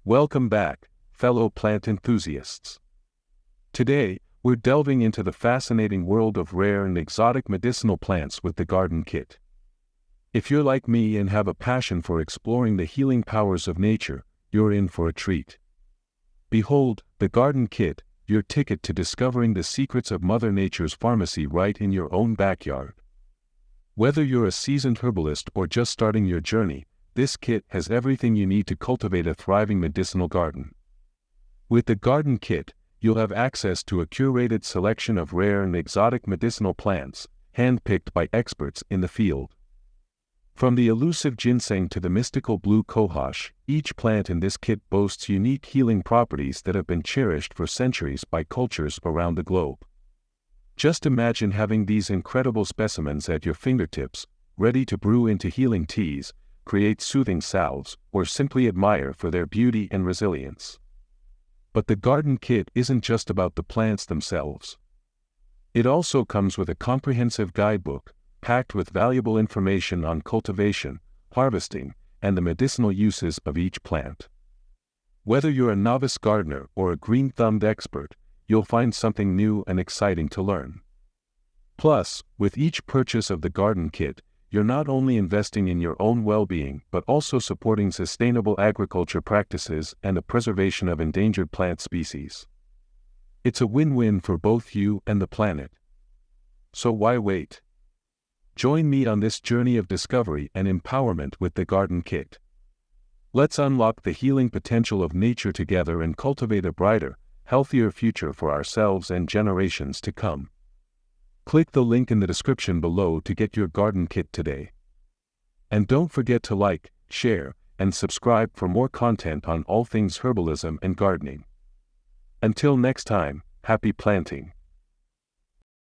Welcome back, fellow plant enthusiasts. Today, we're delving into the fascinating world of rare and exotic medicinal plants with the Garden Kit. If you're like me and have a passion for exploring the healing powers of nature, you're in for a treat. Behold, the Garden Kit, your ticket to discovering the secrets of Mother Nature's pharmacy right in your own backyard. Whether you're a seasoned herbalist or just starting your journey, this kit has everything you need to cultivate a thriving medicinal garden. With the Garden Kit, you'll have access to a curated selection of rare and exotic medicinal plants, handpicked by experts in the field. From the elusive ginseng to the mystical blue cohosh, each plant in this kit boasts unique healing properties that have been cherished for centuries by cultures around the globe. Just imagine having these incredible specimens at your fingertips, ready to brew into healing teas, create soothing salves, or simply admire for their beauty and resilience. But the Garden Kit isn't just about the plants themselves. It also comes with a comprehensive guidebook, packed with valuable information on cultivation, harvesting, and the medicinal uses of each plant. Whether you're a novice gardener or a green-thumbed expert, you'll find something new and exciting to learn. Plus, with each purchase of the Garden Kit, you're not only investing in your own well-being but also supporting sustainable agriculture practices and the preservation of endangered plant species. It's a win-win for both you and the planet. So why wait? Join me on this journey of discovery and empowerment with the Garden Kit. Let's unlock the healing potential of nature together and cultivate a brighter, healthier future for ourselves and generations to come. Click the link in the description below to get your Garden Kit today. And don't forget to like, share, and subscribe for more content on all things herbalism and gardening. Until next time, happy planting.